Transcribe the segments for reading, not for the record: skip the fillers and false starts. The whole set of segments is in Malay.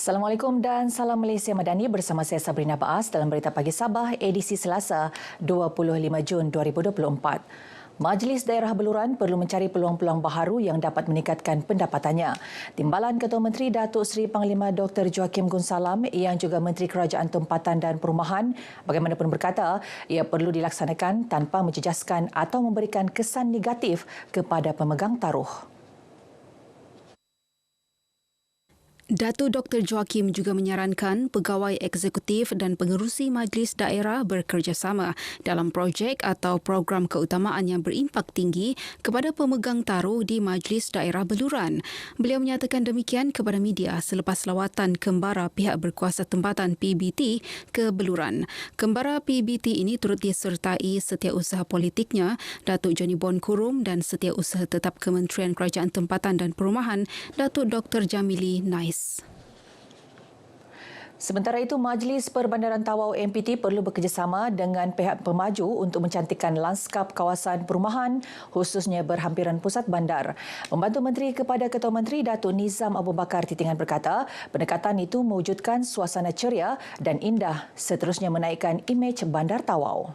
Assalamualaikum dan salam Malaysia Madani bersama saya Sabrina Baas dalam Berita Pagi Sabah edisi Selasa 25 Jun 2024. Majlis Daerah Beluran perlu mencari peluang-peluang baharu yang dapat meningkatkan pendapatannya. Timbalan Ketua Menteri Datuk Seri Panglima Dr. Joaquim Gunsalam yang juga Menteri Kerajaan Tempatan dan Perumahan bagaimanapun berkata ia perlu dilaksanakan tanpa menjejaskan atau memberikan kesan negatif kepada pemegang taruh. Datuk Dr. Joaquim juga menyarankan pegawai eksekutif dan pengerusi majlis daerah bekerjasama dalam projek atau program keutamaan yang berimpak tinggi kepada pemegang taruh di Majlis Daerah Beluran. Beliau menyatakan demikian kepada media selepas lawatan kembara pihak berkuasa tempatan PBT ke Beluran. Kembara PBT ini turut disertai setiausaha politiknya, Datuk Johnny Bon Kurum dan setiausaha tetap Kementerian Kerajaan Tempatan dan Perumahan, Datuk Dr. Jamili Nais. Sementara itu, Majlis Perbandaran Tawau MPT perlu bekerjasama dengan pihak pemaju untuk mencantikkan lanskap kawasan perumahan khususnya berhampiran pusat bandar. Membantu Menteri kepada Ketua Menteri Datuk Nizam Abu Bakar Titingan berkata, pendekatan itu mewujudkan suasana ceria dan indah seterusnya menaikkan imej bandar Tawau.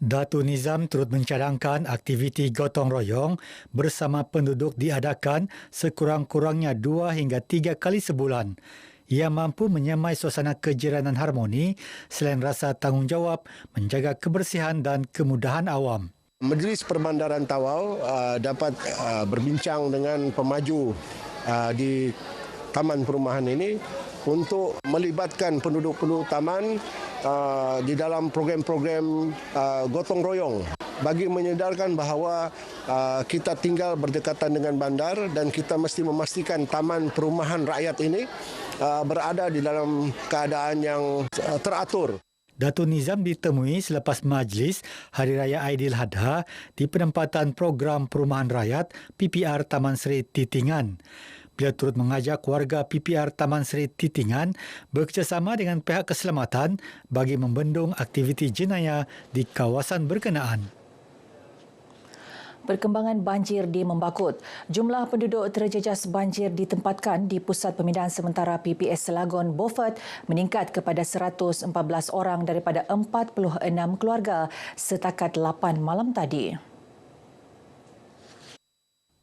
Datuk Nizam turut mencadangkan aktiviti gotong royong bersama penduduk diadakan sekurang-kurangnya 2 hingga 3 kali sebulan. Ia mampu menyamai suasana kejiranan harmoni selain rasa tanggungjawab menjaga kebersihan dan kemudahan awam. Majlis Perbandaran Tawau dapat berbincang dengan pemaju di taman perumahan ini untuk melibatkan penduduk-penduduk taman di dalam program-program gotong royong bagi menyedarkan bahawa kita tinggal berdekatan dengan bandar dan kita mesti memastikan taman perumahan rakyat ini berada di dalam keadaan yang teratur. Datuk Nizam ditemui selepas majlis Hari Raya Aidiladha di penempatan program perumahan rakyat PPR Taman Seri Titingan. Beliau turut mengajak warga PPR Taman Seri Titingan bekerjasama dengan pihak keselamatan bagi membendung aktiviti jenayah di kawasan berkenaan. Perkembangan banjir di Membakut. Jumlah penduduk terjejas banjir ditempatkan di Pusat Pemindahan Sementara PPS Selagor Beaufort meningkat kepada 114 orang daripada 46 keluarga setakat 8 malam tadi.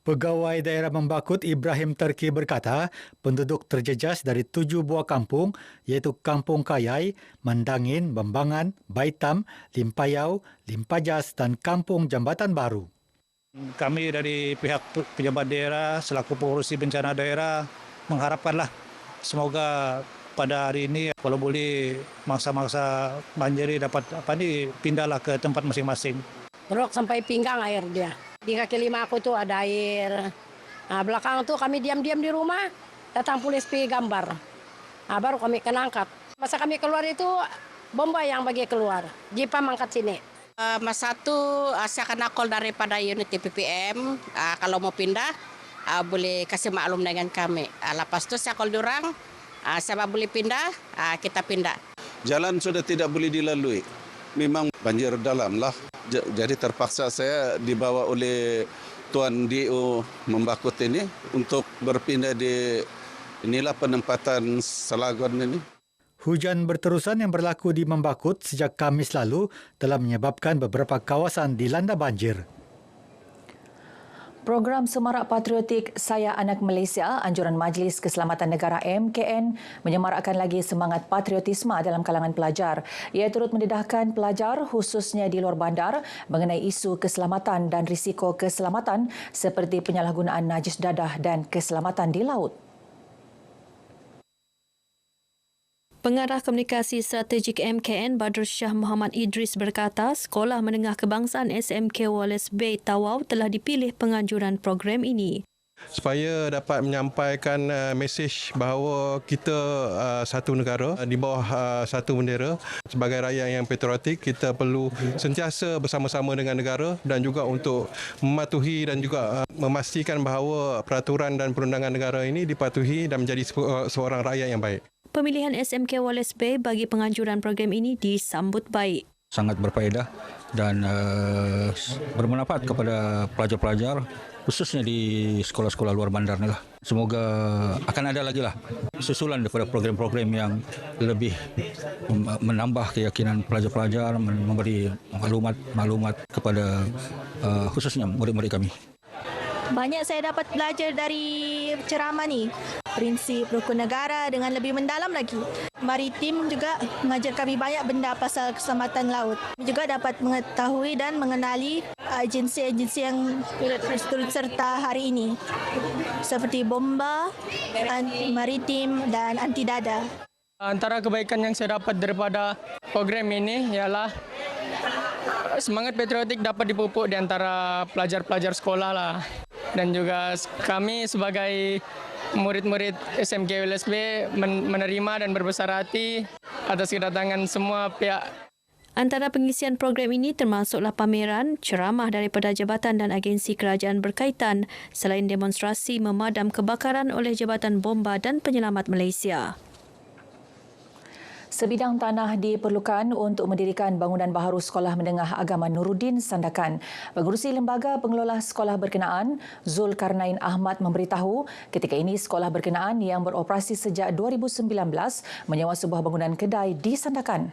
Pegawai Daerah Membakut Ibrahim Terki berkata, penduduk terjejas dari 7 buah kampung iaitu Kampung Kayai, Mandangin, Bambangan, Baitam, Limpayau, Limpajas dan Kampung Jambatan Baru. Kami dari pihak pejabat daerah selaku pengurusi bencana daerah mengharapkanlah semoga pada hari ini kalau boleh mangsa-mangsa banjir dapat pindahlah ke tempat masing-masing. Rok sampai pinggang air dia. Di kaki lima aku tuh ada air. Nah, belakang tuh kami diam-diam di rumah, datang polis pergi gambar. Nah, baru kami kena angkat. Masa kami keluar itu bomba yang bagi keluar. Jipa mangkat sini. Masa itu saya kena call daripada unit PPM. Kalau mau pindah, boleh kasih maklum dengan kami. Lepas itu saya call diorang, saya boleh pindah, kita pindah. Jalan sudah tidak boleh dilalui. Memang banjir dalam lah. Jadi terpaksa saya dibawa oleh Tuan DO Membakut ini untuk berpindah di inilah penempatan Selagor ini. Hujan berterusan yang berlaku di Membakut sejak Khamis lalu telah menyebabkan beberapa kawasan dilanda banjir. Program Semarak Patriotik Saya Anak Malaysia, anjuran Majlis Keselamatan Negara MKN menyemarakkan lagi semangat patriotisme dalam kalangan pelajar. Ia turut mendedahkan pelajar khususnya di luar bandar mengenai isu keselamatan dan risiko keselamatan seperti penyalahgunaan najis dadah dan keselamatan di laut. Pengarah Komunikasi Strategik MKN Badrul Shah Muhammad Idris berkata, Sekolah Menengah Kebangsaan SMK Wallace Bay Tawau telah dipilih penganjuran program ini. Supaya dapat menyampaikan mesej bahawa kita satu negara di bawah satu bendera. Sebagai rakyat yang patriotik, kita perlu sentiasa bersama-sama dengan negara dan juga untuk mematuhi dan juga memastikan bahawa peraturan dan perundangan negara ini dipatuhi dan menjadi seorang rakyat yang baik. Pemilihan SMK Wallace Bay bagi penganjuran program ini disambut baik. Sangat berfaedah dan bermanfaat kepada pelajar-pelajar khususnya di sekolah-sekolah luar bandar ni lah. Semoga akan ada lagi lah susulan daripada program-program yang lebih menambah keyakinan pelajar-pelajar, memberi maklumat kepada khususnya murid-murid kami. Banyak saya dapat belajar dari ceramah ni. Prinsip rukun negara dengan lebih mendalam lagi. Maritim juga mengajar kami banyak benda pasal keselamatan laut. Kami juga dapat mengetahui dan mengenali agensi-agensi yang turut serta hari ini. Seperti bomba, maritim dan anti dada. Antara kebaikan yang saya dapat daripada program ini ialah semangat patriotik dapat dipupuk di antara pelajar-pelajar sekolah lah. Dan juga kami sebagai murid-murid SMK WLSB menerima dan berbesar hati atas kedatangan semua pihak. Antara pengisian program ini termasuklah pameran, ceramah daripada jabatan dan agensi kerajaan berkaitan selain demonstrasi memadam kebakaran oleh Jabatan Bomba dan Penyelamat Malaysia. Sebidang tanah diperlukan untuk mendirikan bangunan baharu Sekolah Menengah Agama Nuruddin Sandakan. Pengerusi Lembaga Pengelola Sekolah berkenaan, Zulkarnain Ahmad memberitahu ketika ini sekolah berkenaan yang beroperasi sejak 2019 menyewa sebuah bangunan kedai di Sandakan.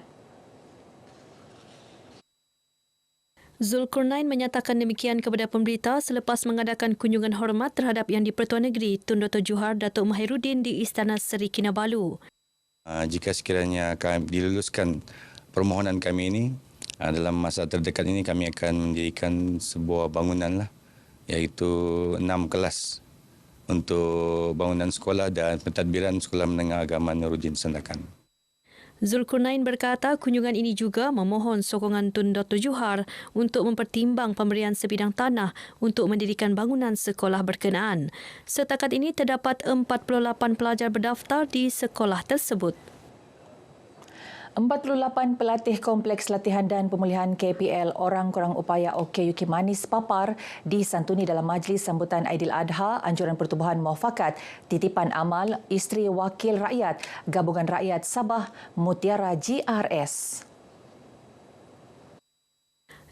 Zulkarnain menyatakan demikian kepada pemberita selepas mengadakan kunjungan hormat terhadap Yang di-Pertuan Negeri Tun Dr. Johar Datuk Mahiruddin di Istana Seri Kinabalu. Jika sekiranya kami diluluskan permohonan kami ini, dalam masa terdekat ini kami akan mendirikan sebuah bangunan lah, iaitu 6 kelas untuk bangunan sekolah dan pentadbiran Sekolah Menengah Agama Nuruddin Sandakan. Zulkarnain berkata kunjungan ini juga memohon sokongan Tun Dr. Johar untuk mempertimbang pemberian sebidang tanah untuk mendirikan bangunan sekolah berkenaan. Setakat ini terdapat 48 pelajar berdaftar di sekolah tersebut. 48 pelatih Kompleks Latihan dan Pemulihan KPL Orang Kurang Upaya OKU Kimanis papar disantuni dalam majlis sambutan Aidiladha Anjuran Pertubuhan Muafakat Titipan Amal Isteri Wakil Rakyat Gabungan Rakyat Sabah Mutiara GRS.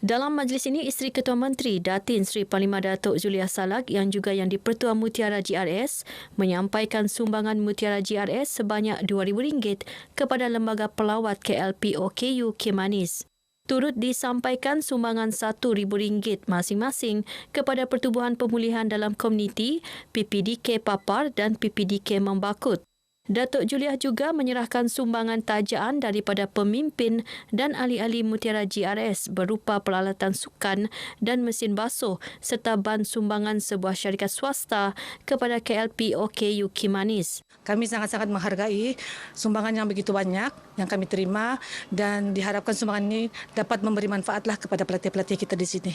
Dalam majlis ini, Isteri Ketua Menteri Datin Seri Panglima Datuk Zulia Salak yang juga Yang di-Pertua Mutiara GRS menyampaikan sumbangan Mutiara GRS sebanyak RM2,000 kepada Lembaga Pelawat KLP OKU Kimanis. Turut disampaikan sumbangan RM1,000 masing-masing kepada Pertubuhan Pemulihan dalam Komuniti, PPDK Papar dan PPDK Membakut. Datuk Juliah juga menyerahkan sumbangan tajaan daripada pemimpin dan ahli-ahli Mutiara GRS berupa peralatan sukan dan mesin basuh serta ban sumbangan sebuah syarikat swasta kepada KLP OKU Kimanis. Kami sangat-sangat menghargai sumbangan yang begitu banyak yang kami terima dan diharapkan sumbangan ini dapat memberi manfaatlah kepada pelatih-pelatih kita di sini.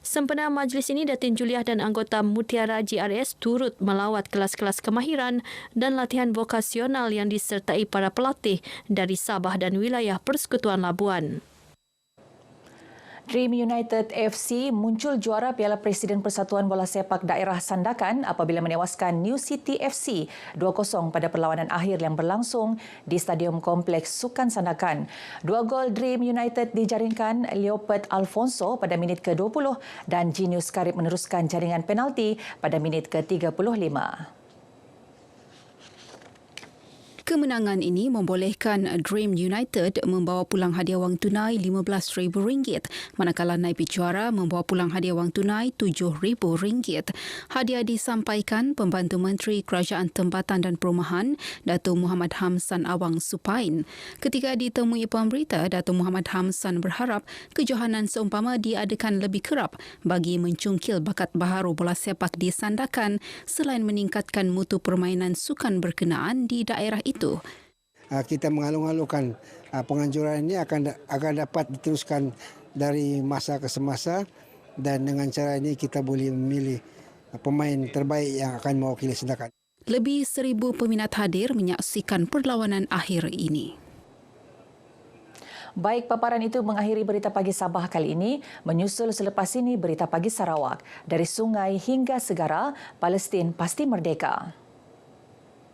Sempena majlis ini, Datin Juliah dan anggota Mutiara GRS turut melawat kelas-kelas kemahiran dan latihan vokasional yang disertai para pelatih dari Sabah dan wilayah Persekutuan Labuan. Dream United FC muncul juara Piala Presiden Persatuan Bola Sepak Daerah Sandakan apabila menewaskan New City FC 2-0 pada perlawanan akhir yang berlangsung di Stadium Kompleks Sukan Sandakan. 2 gol Dream United dijaringkan Leopard Alfonso pada minit ke-20 dan Genius Karib meneruskan jaringan penalti pada minit ke-35. Kemenangan ini membolehkan Dream United membawa pulang hadiah wang tunai RM15,000 manakala Naipi Juara membawa pulang hadiah wang tunai RM7,000. Hadiah disampaikan Pembantu Menteri Kerajaan Tempatan dan Perumahan Datuk Muhammad Hamsan Awang Supain. Ketika ditemui pemberita, Datuk Muhammad Hamsan berharap kejohanan seumpama diadakan lebih kerap bagi mencungkil bakat baharu bola sepak di Sandakan selain meningkatkan mutu permainan sukan berkenaan di daerah itu. Kita mengalung-alungkan penganjuran ini akan dapat diteruskan dari masa ke semasa dan dengan cara ini kita boleh memilih pemain terbaik yang akan mewakili Sandakan. Lebih 1,000 peminat hadir menyaksikan perlawanan akhir ini. Baik, paparan itu mengakhiri Berita Pagi Sabah kali ini. Menyusul selepas ini Berita Pagi Sarawak. Dari sungai hingga segara, Palestin pasti merdeka.